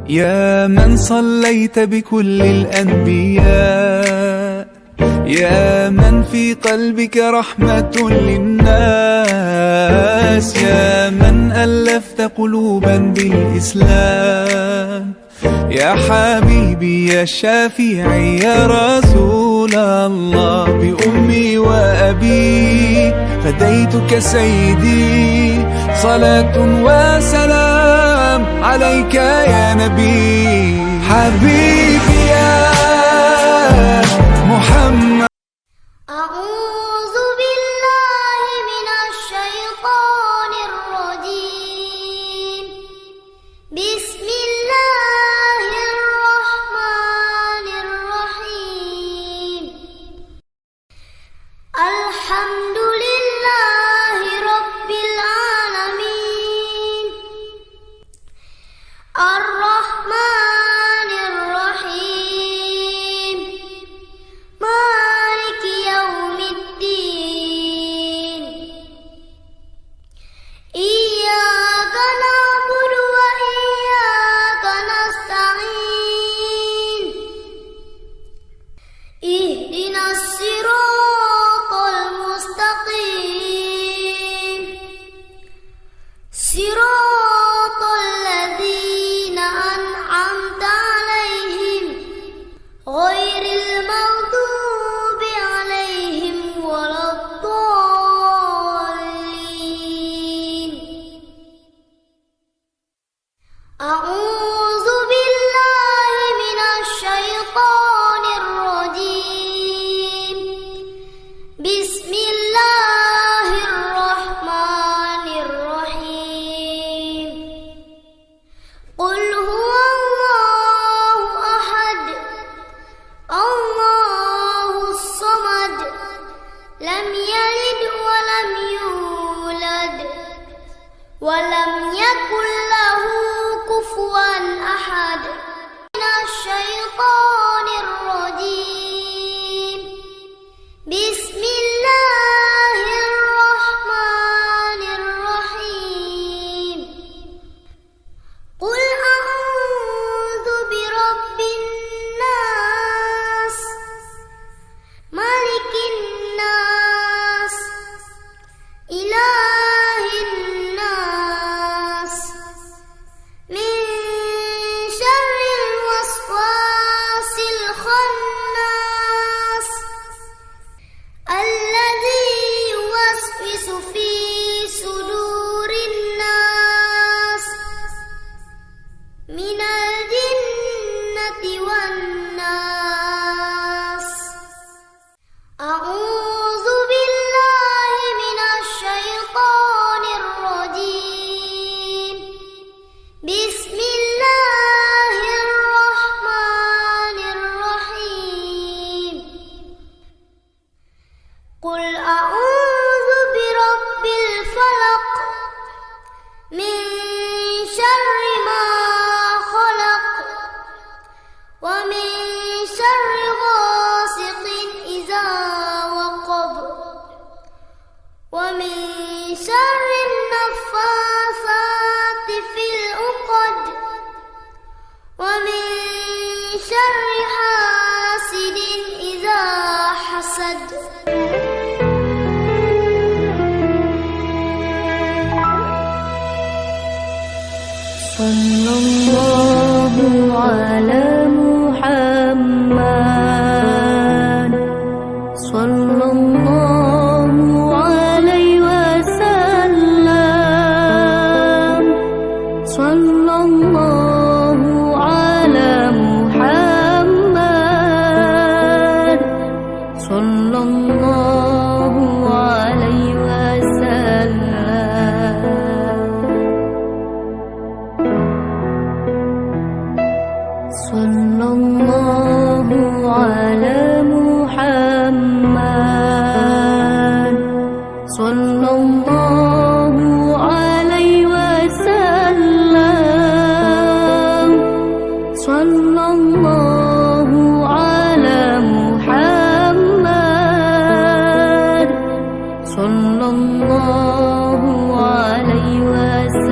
يا من صليت بكل الأنبياء، يا من في قلبك رحمة للناس، يا من ألفت قلوبا بالإسلام، يا حبيبي يا شافعي يا رسول الله. بأمي وأبي فديتك سيدي، صلاة وسلام عليك يا نبي. حبيبي يا محمد. أعوذ بالله من الشيطان الرجيم. بسم الله الرحمن الرحيم. الحمد لله رب العالمين، الرحمن الرحيم، مالك يوم الدين. إياك نعبد وإياك نستعين. اهدنا الصراط المستقيم، صراط الذين أنعمت عليهم غير المغضوب عليهم ولا الضالين. أعوذ بالله من الشيطان الرجيم. بسم الله الرحمن الرحيم. قل هو الله أحد، الله الصمد، لم يلد ولم يولد ولم يكن له كفوا أحد. من الشيطان الرجيم. بسم الله الرحمن الرحيم. قل أعوذ برب الناس، ملك الناس، إله الناس، من شر الوسواس الخناس، الذي يوسوس في صدور الناس من الجنة والناس. أعوذ بالله من الشيطان الرجيم. بسم الله الرحمن الرحيم. قل أعوذ برب الفلق، من شر ما خلق، ومن شر غاسق إذا وقب، ومن شر النفاثات في العقد، ومن شر حاسد إذا حسد. صلى الله على محمد، صلى الله عليه وسلم، صلى الله على محمد، صلى الله عليه وسلم. صلى الله على محمد، صلى الله عليه وسلم، صلى الله على محمد، صلى الله عليه وسلم.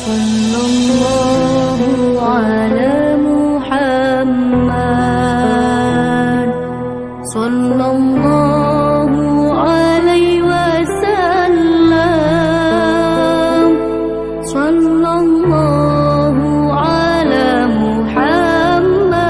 sallallahu ala Muhammad, sallallahu alaihi wasallam, sallallahu ala Muhammad,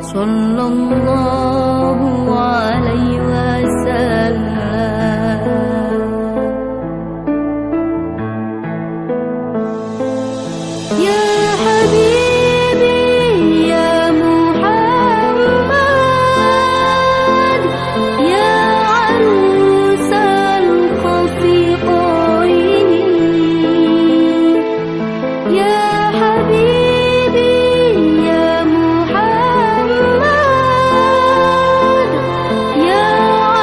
sallallahu alaihi wasallam. Ya Habibi ya Muhammad, ya arusal khafiqaini, ya Habibi ya Muhammad, ya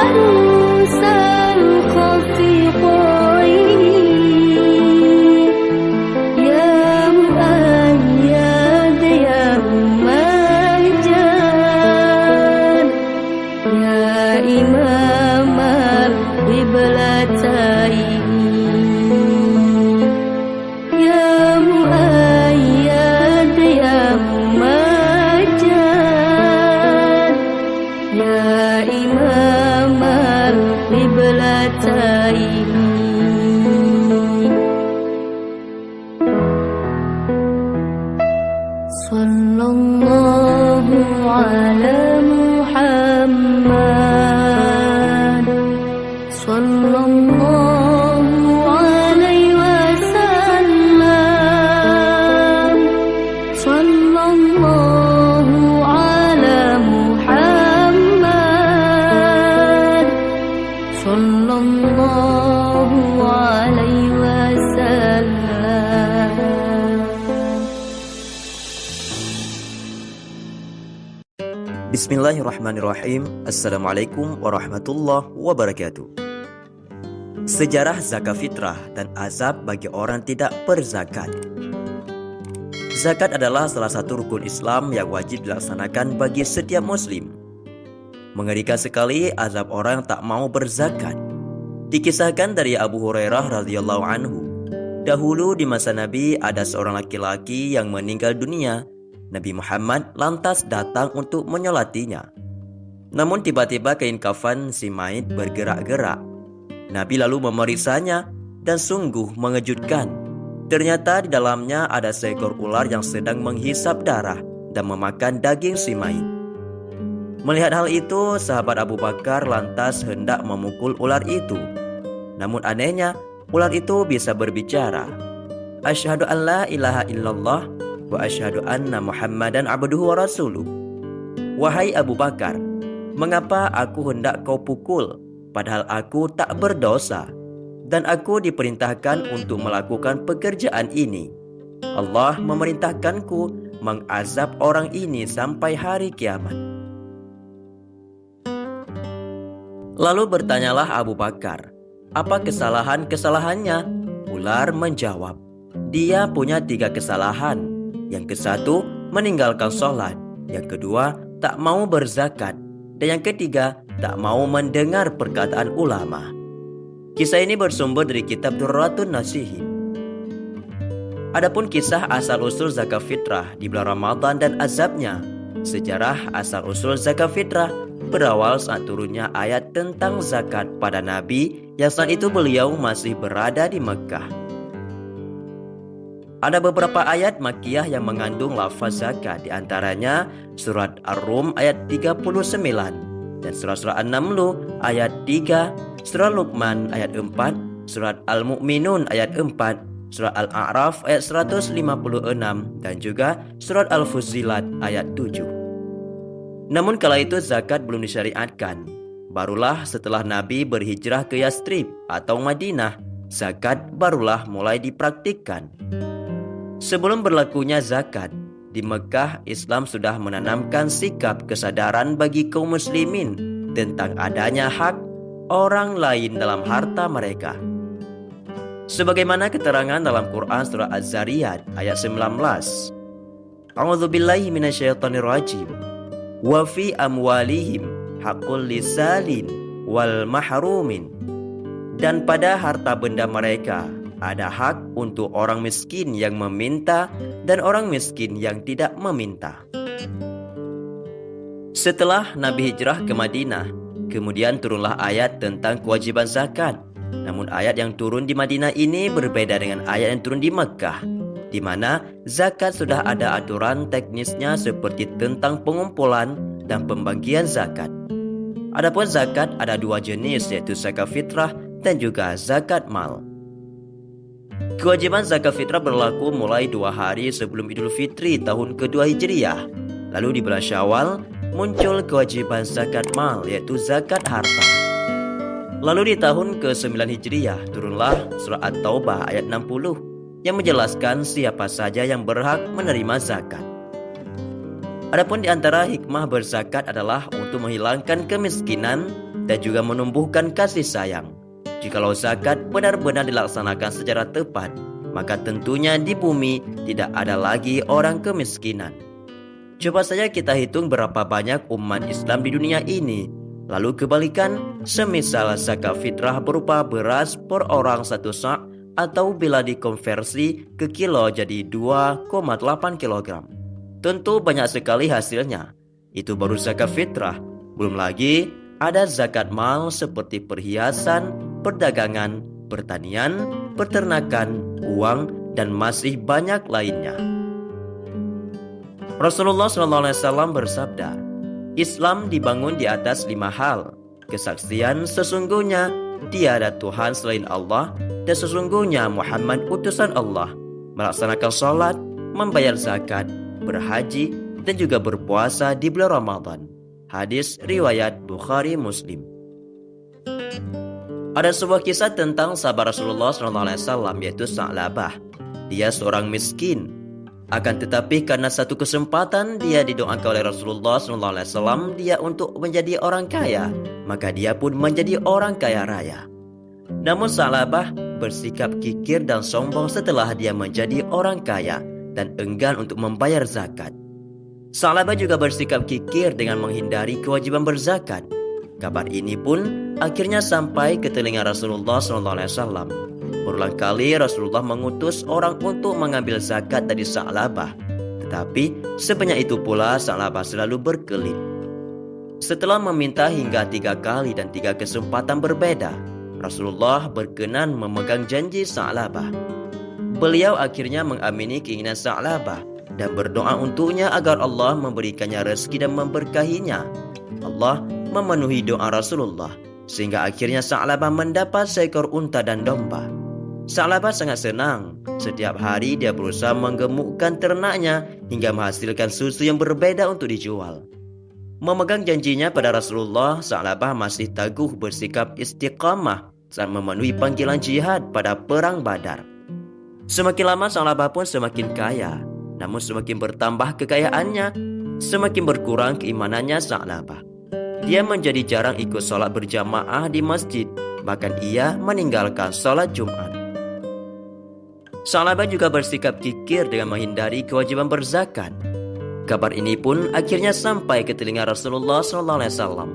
arusal khafiqaini, ya muayyad ya mumajjad, ya imam al-qiblataini, ya muayyad ya mumajjad, ya imam al-qiblataini. Sallallahu ala Muhammad, sallallahu alaihi wasallam, sallallahu ala Muhammad, sallallahu alaihi wasallam. Bismillahirrahmanirrahim. Assalamualaikum warahmatullahi wabarakatuh. Sejarah zakat fitrah dan azab bagi orang tidak berzakat. Zakat adalah salah satu rukun Islam yang wajib dilaksanakan bagi setiap muslim. Mengerikan sekali azab orang tak mau berzakat. Dikisahkan dari Abu Hurairah radhiyallahu anhu, dahulu di masa Nabi ada seorang laki-laki yang meninggal dunia. Nabi Muhammad lantas datang untuk menyolatinya. Namun tiba-tiba kain kafan si mayit bergerak-gerak. Nabi lalu memeriksanya dan sungguh mengejutkan. Ternyata di dalamnya ada seekor ular yang sedang menghisap darah dan memakan daging si mayit. Melihat hal itu, sahabat Abu Bakar lantas hendak memukul ular itu. Namun anehnya, ular itu bisa berbicara. Asyhadu an la ilaha illallah wa asyhadu anna Muhammadan abduhu wa rasuluh. Wahai Abu Bakar, mengapa aku hendak kau pukul, padahal aku tak berdosa, dan aku diperintahkan untuk melakukan pekerjaan ini. Allah memerintahkanku mengazab orang ini sampai hari kiamat. Lalu bertanyalah Abu Bakar, apa kesalahannya? Ular menjawab, dia punya 3 kesalahan. Yang ke-1, meninggalkan sholat. Yang kedua, tak mau berzakat. Dan yang ketiga, tak mau mendengar perkataan ulama. Kisah ini bersumber dari kitab Durratun Nasihin. Adapun kisah asal-usul zakat fitrah di bulan Ramadan dan azabnya. Sejarah asal-usul zakat fitrah berawal saat turunnya ayat tentang zakat pada Nabi yang saat itu beliau masih berada di Mekah. Ada beberapa ayat Makkiyah yang mengandung lafaz zakat, di antaranya surat Ar-Rum ayat 39 dan surat-surat An-Naml ayat 3, surat Luqman ayat 4, surat Al-Mu'minun ayat 4, surat Al-A'raf ayat 156 dan juga surat Al-Fussilat ayat 7. Namun kala itu zakat belum disyariatkan. Barulah setelah Nabi berhijrah ke Yastrib atau Madinah, zakat barulah mulai dipraktikkan. Sebelum berlakunya zakat, di Mekah Islam sudah menanamkan sikap kesadaran bagi kaum muslimin tentang adanya hak orang lain dalam harta mereka. Sebagaimana keterangan dalam Quran surah Az-Zariyat ayat 19. A'udzubillahi minasyaitonirrajim. Wa fi amwalihim haqqul lisalin wal mahrumin. Dan pada harta benda mereka ada hak untuk orang miskin yang meminta dan orang miskin yang tidak meminta. Setelah Nabi hijrah ke Madinah, kemudian turunlah ayat tentang kewajiban zakat. Namun ayat yang turun di Madinah ini berbeda dengan ayat yang turun di Mekkah, di mana zakat sudah ada aturan teknisnya seperti tentang pengumpulan dan pembagian zakat. Adapun zakat ada dua jenis, yaitu zakat fitrah dan juga zakat mal. Kewajiban zakat fitrah berlaku mulai 2 hari sebelum Idul Fitri tahun kedua Hijriah. Lalu di bulan Syawal muncul kewajiban zakat mal, yaitu zakat harta. Lalu di tahun ke-9 Hijriah turunlah surah At-Taubah ayat 60 yang menjelaskan siapa saja yang berhak menerima zakat. Adapun di antara hikmah berzakat adalah untuk menghilangkan kemiskinan dan juga menumbuhkan kasih sayang. Jikalau zakat benar-benar dilaksanakan secara tepat, maka tentunya di bumi tidak ada lagi orang kemiskinan. Coba saja kita hitung berapa banyak umat Islam di dunia ini. Lalu kebalikan, semisal zakat fitrah berupa beras per orang 1 sa' atau bila dikonversi ke kilo jadi 2,8 kg. Tentu banyak sekali hasilnya. Itu baru zakat fitrah. Belum lagi ada zakat mal seperti perhiasan, perdagangan, pertanian, peternakan, uang, dan masih banyak lainnya. Rasulullah SAW bersabda, Islam dibangun di atas 5 hal. Kesaksian sesungguhnya tiada Tuhan selain Allah dan sesungguhnya Muhammad utusan Allah, melaksanakan salat, membayar zakat, berhaji, dan juga berpuasa di bulan Ramadan. Hadis riwayat Bukhari Muslim. Ada sebuah kisah tentang sahabat Rasulullah SAW, yaitu Sa'labah. Dia seorang miskin. Akan tetapi karena satu kesempatan dia didoakan oleh Rasulullah SAW dia untuk menjadi orang kaya, maka dia pun menjadi orang kaya raya. Namun Sa'labah bersikap kikir dan sombong setelah dia menjadi orang kaya dan enggan untuk membayar zakat. Sa'labah juga bersikap kikir dengan menghindari kewajiban berzakat. Kabar ini pun akhirnya sampai ke telinga Rasulullah SAW. Berulang kali Rasulullah mengutus orang untuk mengambil zakat dari Sa'labah. Tetapi sebanyak itu pula Sa'labah selalu berkelit. Setelah meminta hingga 3 kali dan 3 kesempatan berbeda, Rasulullah berkenan memegang janji Sa'labah. Beliau akhirnya mengamini keinginan Sa'labah dan berdoa untuknya agar Allah memberikannya rezeki dan memberkahinya. Allah memenuhi doa Rasulullah sehingga akhirnya Sa'labah mendapat seekor unta dan domba. Sa'labah sangat senang. Setiap hari dia berusaha menggemukkan ternaknya hingga menghasilkan susu yang berbeda untuk dijual. Memegang janjinya pada Rasulullah, Sa'labah masih teguh bersikap istiqamah saat memenuhi panggilan jihad pada perang Badar. Semakin lama Sa'labah pun semakin kaya. Namun semakin bertambah kekayaannya, semakin berkurang keimanannya Sa'labah. Dia menjadi jarang ikut sholat berjamaah di masjid. Bahkan ia meninggalkan sholat Jumat. Sa'labah juga bersikap kikir dengan menghindari kewajiban berzakat. Kabar ini pun akhirnya sampai ke telinga Rasulullah SAW.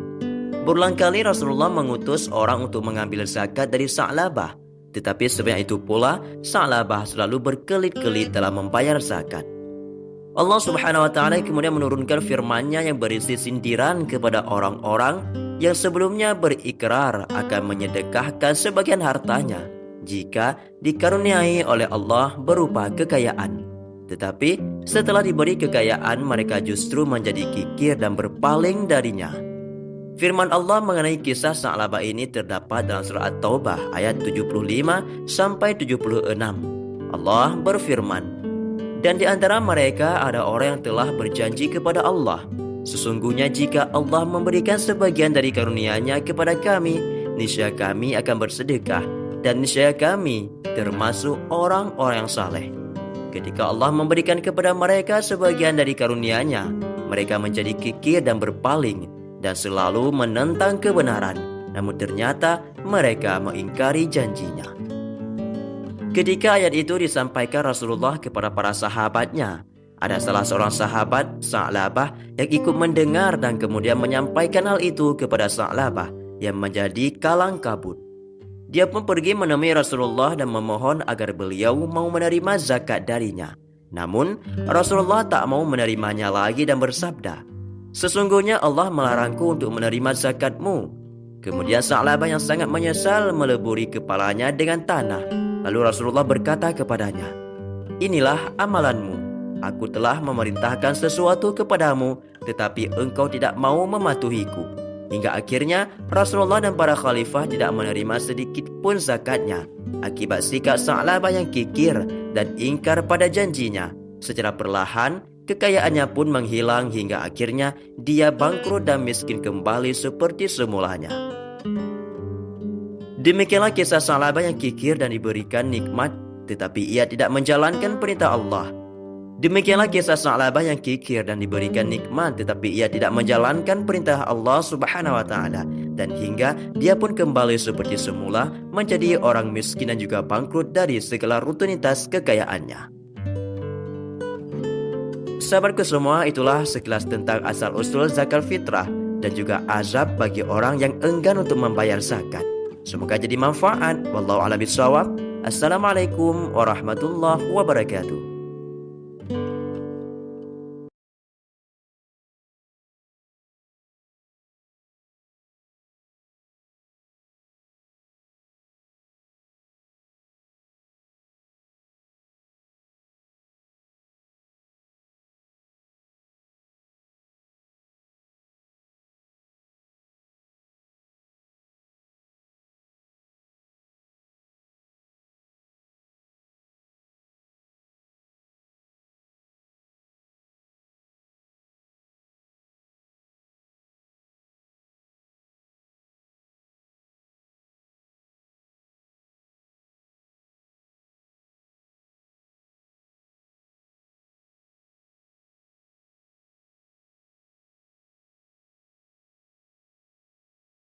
Berulang kali Rasulullah mengutus orang untuk mengambil zakat dari Sa'labah. Tetapi sebanyak itu pula Sa'labah selalu berkelit-kelit dalam membayar zakat. Allah Subhanahu wa Ta'ala kemudian menurunkan firman-Nya yang berisi sindiran kepada orang-orang yang sebelumnya berikrar akan menyedekahkan sebagian hartanya jika dikaruniai oleh Allah berupa kekayaan. Tetapi setelah diberi kekayaan, mereka justru menjadi kikir dan berpaling darinya. Firman Allah mengenai kisah Sa'labah ini terdapat dalam surah At-Taubah ayat 75 sampai 76. Allah berfirman, "Dan di antara mereka ada orang yang telah berjanji kepada Allah, sesungguhnya jika Allah memberikan sebagian dari karunia-Nya kepada kami, niscaya kami akan bersedekah dan niscaya kami termasuk orang-orang yang saleh. Ketika Allah memberikan kepada mereka sebagian dari karunia-Nya, mereka menjadi kikir dan berpaling dan selalu menentang kebenaran, namun ternyata mereka mengingkari janjinya." Ketika ayat itu disampaikan Rasulullah kepada para sahabatnya, ada salah seorang sahabat, Sa'labah, yang ikut mendengar dan kemudian menyampaikan hal itu kepada Sa'labah yang menjadi kalang kabut. Dia pun pergi menemui Rasulullah dan memohon agar beliau mau menerima zakat darinya. Namun, Rasulullah tak mau menerimanya lagi dan bersabda, "Sesungguhnya Allah melarangku untuk menerima zakatmu." Kemudian Sa'labah yang sangat menyesal meleburi kepalanya dengan tanah. Lalu Rasulullah berkata kepadanya, "Inilah amalanmu. Aku telah memerintahkan sesuatu kepadamu, tetapi engkau tidak mau mematuhiku." Hingga akhirnya Rasulullah dan para khalifah tidak menerima sedikit pun zakatnya akibat sikap Sa'labah yang kikir dan ingkar pada janjinya. Secara perlahan, kekayaannya pun menghilang hingga akhirnya dia bangkrut dan miskin kembali seperti semulanya. Demikianlah kisah Sa'labah yang kikir dan diberikan nikmat, tetapi ia tidak menjalankan perintah Allah. Demikianlah kisah Sa'labah yang kikir dan diberikan nikmat, tetapi ia tidak menjalankan perintah Allah Subhanahu wa Ta'ala, dan hingga dia pun kembali seperti semula menjadi orang miskin dan juga bangkrut dari segala rutinitas kekayaannya. Sahabatku semua, itulah sekilas tentang asal-usul zakat fitrah dan juga azab bagi orang yang enggan untuk membayar zakat. Semoga jadi manfaat. Wallahu a'lam bishawab. Assalamualaikum warahmatullahi wabarakatuh.